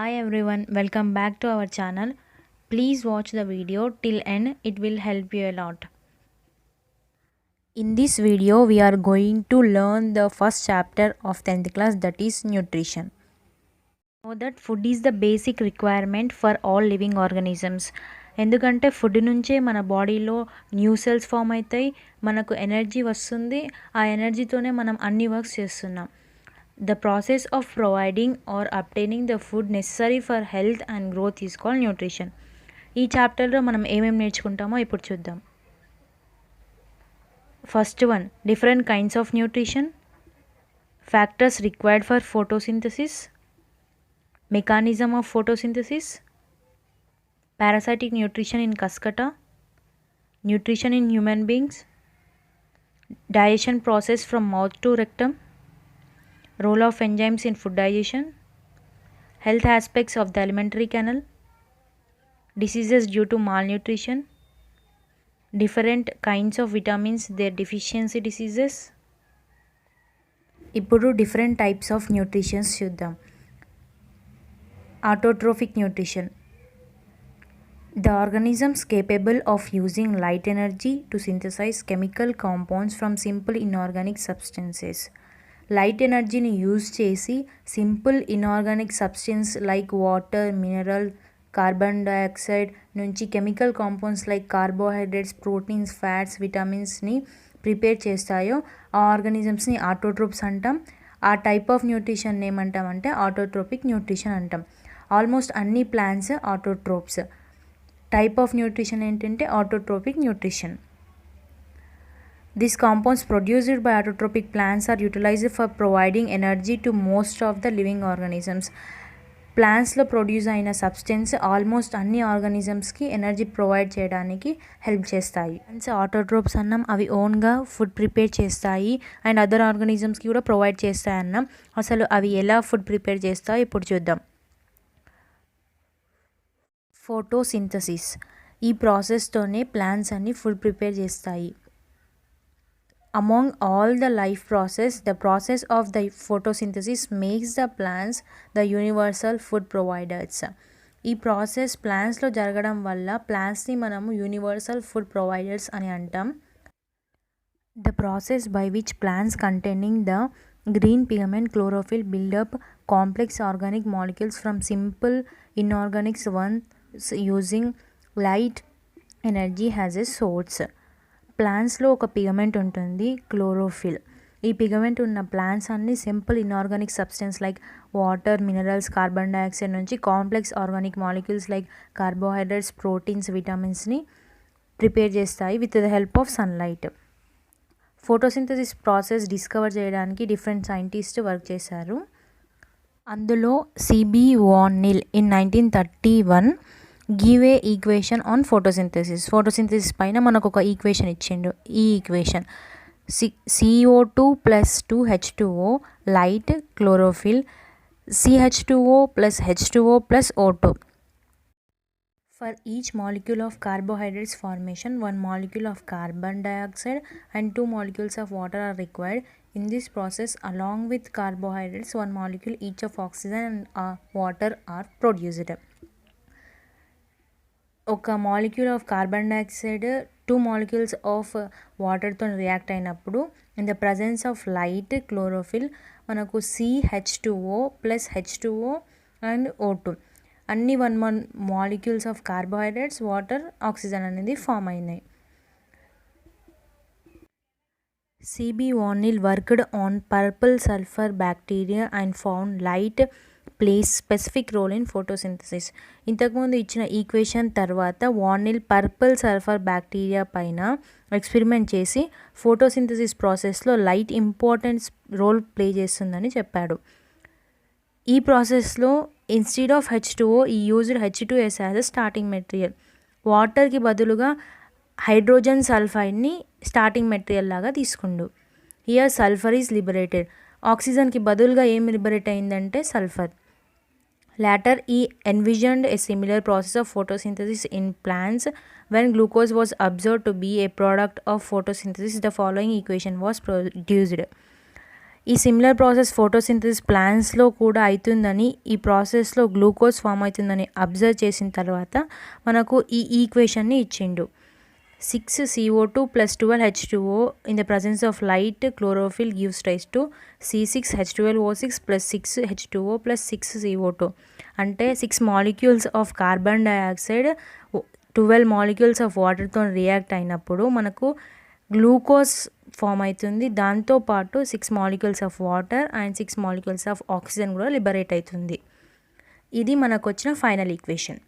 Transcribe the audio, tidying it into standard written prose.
Hi everyone, welcome back to our channel. Please watch the video till end, it will help you a lot. In this video, we are going to learn the first chapter of 10th class, that is nutrition. Know that food is the basic requirement for all living organisms. ఎందుకంటే food నుంచే మన బాడీలో new cells form అవుతాయి, మనకు energy వస్తుంది, ఆ ఎనర్జీతోనే మనం అన్ని వర్క్స్ చేస్తున్నాం. The process of providing or obtaining the food necessary for health and growth is called nutrition. ఈ చాప్టర్లో మనం ఏమేమి నేర్చుకుంటామో ఇప్పుడు చూద్దాం. First one, different kinds of nutrition, factors required for photosynthesis, mechanism of photosynthesis, parasitic nutrition in Cuscuta, nutrition in human beings, digestion process from mouth to rectum, role of enzymes in food digestion, health aspects of the alimentary canal, diseases due to malnutrition, different kinds of vitamins, their deficiency diseases. ఇప్పుడు different types of nutritions చూద్దాం. Autotrophic nutrition, the organisms capable of using light energy to synthesize chemical compounds from simple inorganic substances. Light ఎనర్జీని use చేసి simple inorganic substance like water, mineral, carbon dioxide నుంచి chemical compounds like carbohydrates, proteins, fats, విటమిన్స్ని prepare చేస్తాయో ఆ ఆర్గానిజమ్స్ని autotrophs అంటాం. ఆ type of nutrition ఏమంటామంటే ఆటోట్రోపిక్ న్యూట్రిషన్ అంటాం. ఆల్మోస్ట్ అన్ని plants autotrophs. Type of nutrition ఏంటంటే autotrophic nutrition. These compounds produced by autotrophic plants are utilized for providing energy to most of the living organisms. ప్లాంట్స్లో produce అయిన substance almost అన్ని ఆర్గానిజమ్స్కి energy provide చేయడానికి help చేస్తాయి. Plants autotrophs అన్నాం, అవి ఓన్గా ఫుడ్ ప్రిపేర్ చేస్తాయి అండ్ అదర్ ఆర్గానిజమ్స్కి కూడా ప్రొవైడ్ చేస్తాయి అన్నాం. అసలు అవి ఎలా ఫుడ్ ప్రిపేర్ చేస్తాయో ఇప్పుడు చూద్దాం. ఫోటోసింథసిస్, ఈ ప్రాసెస్తోనే ప్లాంట్స్ అన్ని ఫుడ్ ప్రిపేర్ చేస్తాయి. Among all the life process, the process of the photosynthesis makes the plants the universal food providers. ఈ ప్రాసెస్ ప్లాంట్స్లో జరగడం వల్ల ప్లాంట్స్ని మనము యూనివర్సల్ ఫుడ్ ప్రొవైడర్స్ అని అంటాం. The process by which plants containing the green pigment chlorophyll build up complex organic molecules from simple inorganic ones using light energy has a source. ప్లాంట్స్లో ఒక పిగమెంట్ ఉంటుంది, chlorophyll. ఈ పిగమెంట్ ఉన్న ప్లాంట్స్ అన్ని simple inorganic substance like water, minerals, carbon dioxide నుంచి complex organic molecules like carbohydrates, proteins, విటమిన్స్ని prepare చేస్తాయి with the help of sunlight. Photosynthesis process discover చేయడానికి different scientist work చేశారు. అందులో C B van Niel in 1931 give a equation on photosynthesis. Photosynthesis పైన మనకు ఒక equation ఇచ్చిండు. ఈ equation CO2 + 2H2O light chlorophyll, CH2O + H2O + O2. For each molecule of carbohydrates formation, 1 molecule of carbon dioxide and 2 molecules of water are required. In this process, along with carbohydrates, 1 molecule each of oxygen and water are produced. ఒక molecule of carbon dioxide 2 molecules of వాటర్తో react అయినప్పుడు in the presence of light chlorophyll మనకు CH2O + H2O and O2 అన్ని 1 molecules of carbohydrates, water, oxygen అనేది form అయినాయి. C B van Niel worked on purple sulphur bacteria and found light plays specific role in photosynthesis. ఇంతకుముందు ఇచ్చిన ఈక్వేషన్ తర్వాత van Niel purple sulphur bacteria పైన experiment చేసి ఫోటోసింథసిస్ ప్రాసెస్లో లైట్ ఇంపార్టెంట్ రోల్ ప్లే చేస్తుందని చెప్పాడు. ఈ ప్రాసెస్లో instead of H2O he used H2S as a starting material. వాటర్కి బదులుగా హైడ్రోజన్ సల్ఫైడ్ని స్టార్టింగ్ మెటీరియల్ లాగా తీసుకుండు. Here sulphur is liberated. ఆక్సిజన్కి బదులుగా ఏం లిబరేట్ అయిందంటే సల్ఫర్. Later, he envisioned a similar process of photosynthesis in plants. When glucose was observed to be a product of photosynthesis, the following equation was produced. ఈ similar process photosynthesis ప్లాంట్స్లో కూడా అవుతుందని, ఈ ప్రాసెస్లో గ్లూకోజ్ ఫామ్ అవుతుందని observe చేసిన తర్వాత మనకు ఈ ఈక్వేషన్ని ఇచ్చిండు. 6CO2 plus 12H2O in the presence of light chlorophyll gives rise to C6H12O6 plus 6H2O plus 6CO2. అంటే 6 molecules of carbon dioxide 12 molecules of వాటర్తో రియాక్ట్ అయినప్పుడు మనకు గ్లూకోజ్ ఫామ్ అవుతుంది. దాంతోపాటు 6 molecules of water and 6 molecules of oxygen కూడా liberate అవుతుంది. ఇది మనకు వచ్చిన ఫైనల్ ఈక్వేషన్.